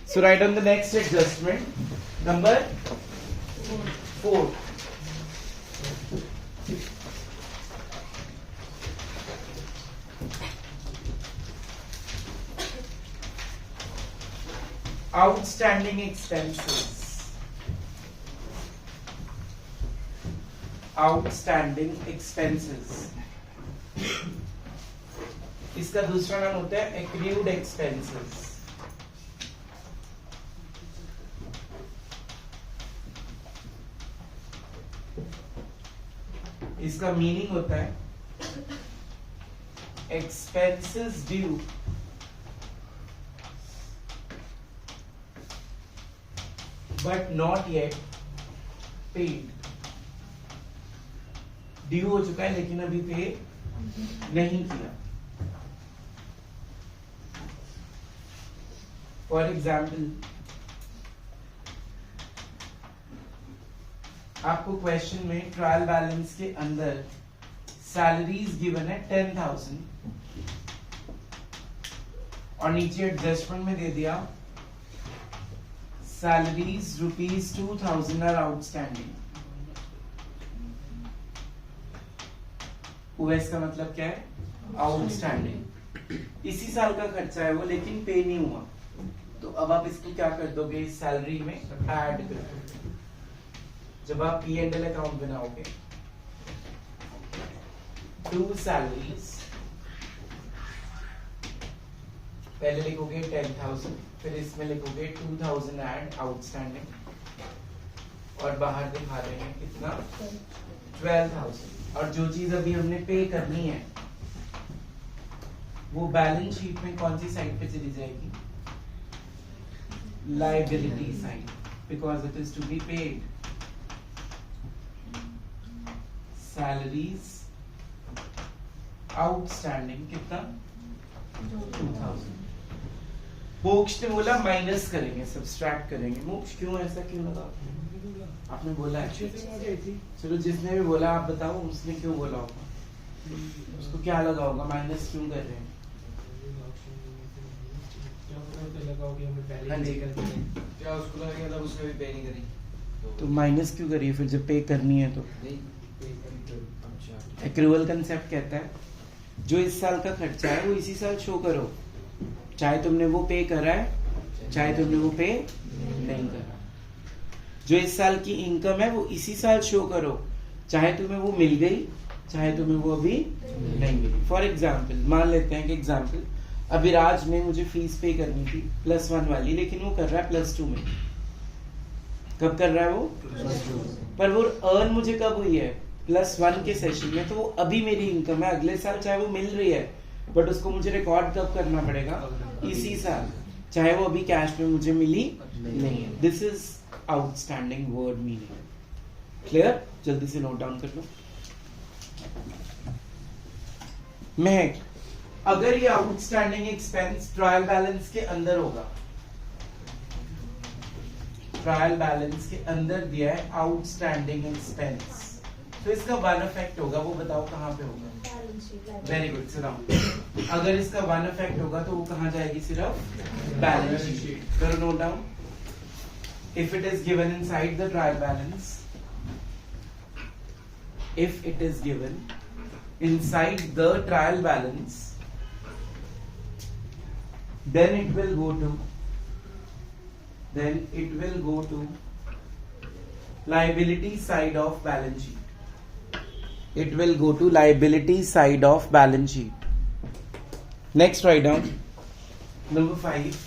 So write down the next adjustment, number 4. Outstanding expenses. Outstanding expenses. इसका दूसरा नाम होता है accrued expenses. इसका मीनिंग होता है expenses due but not yet paid. Due हो चुका है लेकिन अभी पे नहीं किया. फॉर एग्जाम्पल, आपको क्वेश्चन में ट्रायल बैलेंस के अंदर सैलरीज गिवन है 10,000 और नीचे एडजस्टमेंट में दे दिया सैलरीज ₹2,000 आर आउटस्टैंडिंग. ओएस का मतलब क्या है? आउटस्टैंडिंग. इसी साल का खर्चा है वो लेकिन पे नहीं हुआ, तो अब आप इसको क्या कर दोगे? इस सैलरी में ऐड कर दोगे. जब आप P&L अकाउंट बनाओगे, 2 सैलरीज, पहले लिखोगे 10,000, फिर इसमें लिखोगे 2,000 ऐड आउटस्टैंडिंग, और बाहर दिखा रहे हैं कितना? 12,000. और जो चीज अभी हमने पे करनी है वो बैलेंस शीट में कौन सी साइड पे चली जाएगी? Liability side, because it is to be paid. Salaries outstanding कितना? 2,000. मोक्ष ने बोला माइनस करेंगे, सब्सट्रैक्ट करेंगे. मोक्ष क्यों ऐसा क्यों लगा? आपने बोला है. चलो जिसने भी बोला आप बताओ उसने क्यों बोला होगा? उसको क्या लगा होगा? माइनस क्यों कर रहे हैं? हाँ जी, क्या उसको लगा मतलब उसने भी पे नहीं करी तो माइनस क्यों करिए फिर जब पे करनी है तो? एक्रूअल कंसेप्ट कहता है जो इस साल का खर्चा है वो इसी साल शो करो, चाहे तुमने वो पे करा है चाहे तुमने वो पे नहीं करा. जो इस साल की इनकम है वो इसी साल शो करो, चाहे तुम्हें वो मिल गई चाहे तुम्हें वो अभी नहीं मिली. फॉर एग्जाम्पल मान लेते हैं कि एग्जाम्पल अभिराज ने मुझे फीस पे करनी थी +1 वाली, लेकिन वो कर रहा है +2 में. कब कर रहा है वो? पर वो अर्न मुझे कब हुई है? +1 के सेशन में. तो वो अभी मेरी इनकम है, अगले साल चाहे वो मिल रही है बट उसको मुझे रिकॉर्ड कब करना पड़ेगा? इसी साल, चाहे वो अभी कैश में मुझे मिली नहीं है. This is outstanding word meaning. Clear? जल्दी से नोट डाउन कर लो. महक, अगर ये आउटस्टैंडिंग एक्सपेंस ट्रायल बैलेंस के अंदर होगा, ट्रायल बैलेंस के अंदर दिया है आउटस्टैंडिंग एक्सपेंस, तो इसका वन इफेक्ट होगा, वो बताओ कहां पे होगा? Very good, sit down. अगर इसका वन इफेक्ट होगा तो वो कहां जाएगी? सिर्फ बैलेंस शीट. करो note down. If it is given inside the trial balance, if it is given inside the trial balance, then it will go to liability side of balance sheet. It will go to liability side of balance sheet. Next, write down number 5.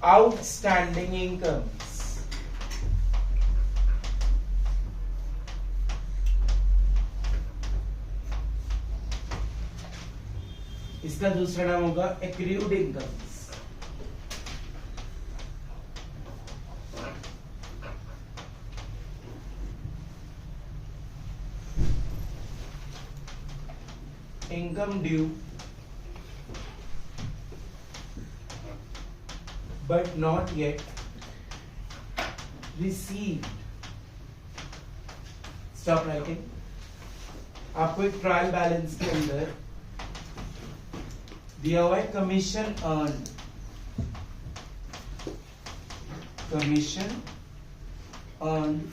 Outstanding incomes. इसका दूसरा नाम होगा accrued incomes. Income due but not yet received. Stop writing. आपको एक trial balance के अंदर दिया हुआ है कमीशन अर्न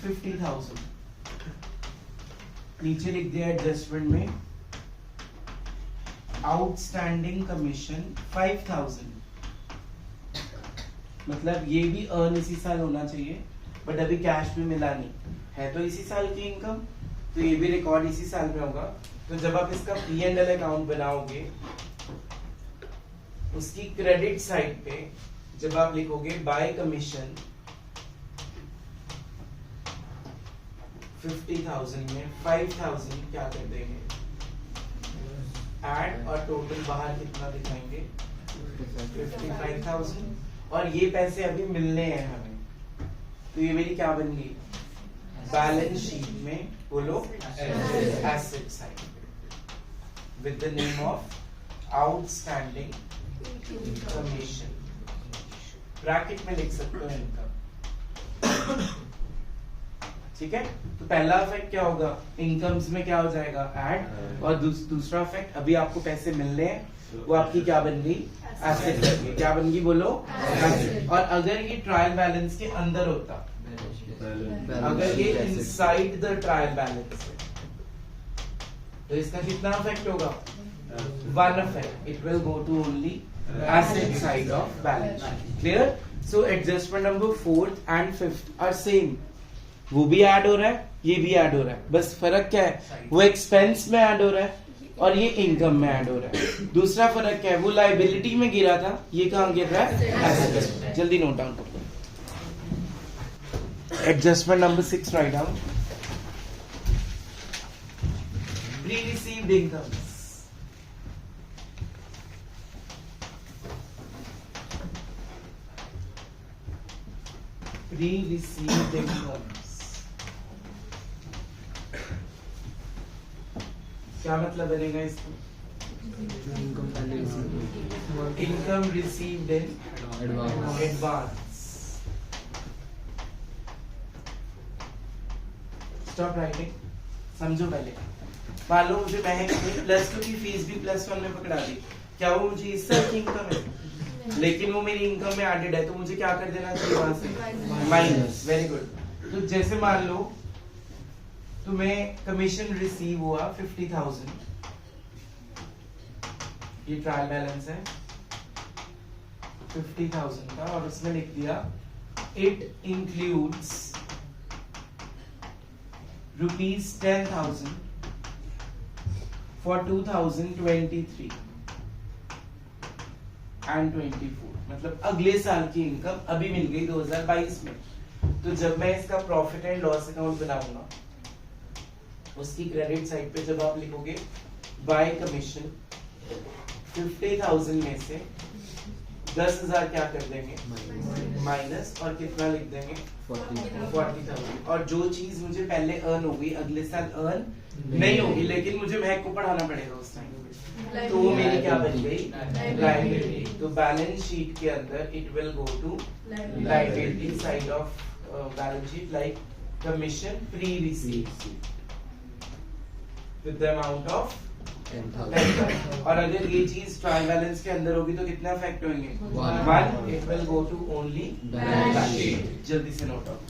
50,000, नीचे लिख दिया एडजस्टमेंट में आउटस्टैंडिंग कमीशन 5,000, मतलब ये भी अर्न इसी साल होना चाहिए, बट अभी कैश में मिला नहीं है, तो इसी साल की इनकम, तो ये भी रिकॉर्ड इसी साल में होगा। तो जब आप इसका P&L अकाउंट बनाओगे, उसकी क्रेडिट साइड पे जब आप लिखोगे बाय कमीशन 50,000 में 5,000 क्या कर देंगे ऐड, और टोटल बाहर कितना दिखाएंगे 55,000, और ये पैसे अभी मिलने हैं हमें, तो ये मेरी क्या बन गई बैलेंस शीट में, बोलो asset side with the name of outstanding commission, bracket में लिख सकते हो इनकम। ठीक है, तो पहला इफेक्ट क्या होगा, इनकम्स में क्या हो जाएगा ऐड, और दूसरा इफेक्ट अभी आपको पैसे मिलने हैं, वो आपकी क्या बन गई एसेट बन गई, क्या बन गई बोलो एसेट। और अगर ये ट्रायल बैलेंस के अंदर होता, अगर ये इनसाइड द ट्रायल बैलेंस है, तो इसका कितना इफेक्ट होगा, one effect, it will go to only asset side of balance. Clear? So adjustment number 4th and 5th are same, वो भी ऐड हो रहा है, ये भी ऐड हो रहा है, बस फर्क क्या है, वो एक्सपेंस में ऐड हो रहा है और ये इनकम में ऐड हो रहा है। दूसरा फर्क क्या है, वो लायबिलिटी में गिरा था, ये कहाँ गिर रहा है एसेट। जल्दी नोट डाउन करो। Adjustment number 6 write down, pre received incomes, pre received incomes क्या मतलब बनेगा इसको, income received in advance. Stop writing, समझो पहले। मान लो मुझे महक ने +2 की फीस भी +1 में पकड़ा दी, क्या वो मुझे इस साल की इनकम है, लेकिन वो मेरी इनकम में एडेड है, तो मुझे क्या कर देना चाहिए वहां से माइनस। Very good. तो जैसे मान लो तुम्हें कमीशन रिसीव हुआ 50,000, ये ट्रायल बैलेंस है 50,000 का, और उसमें लिख दिया इट इंक्लूड्स ₹10,000 फॉर 2023 and 24, मतलब अगले साल की इनकम अभी मिल गई 2022 में। तो जब मैं इसका प्रॉफिट एंड लॉस अकाउंट बनाऊंगा, उसकी क्रेडिट साइड पे जब आप लिखोगे बाय कमीशन 50,000 में से 10,000 क्या कर देंगे माइनस, और कितना लिख देंगे 40,000। और जो चीज मुझे पहले अर्न हो गई अगले साल अर्न नहीं होगी, लेकिन मुझे महक को पढ़ाना पड़ेगा उस टाइम, तो वो मेरी क्या बन गई लायबिलिटी। तो बैलेंस शीट के अंदर it will go to liability side of balance sheet, like commission pre received with the amount of 10,000। और अगर ये चीज ट्रायल बैलेंस के अंदर होगी तो कितना इफेक्ट होंगे 1, it will go to only balance sheet. जल्दी से नोट आउट।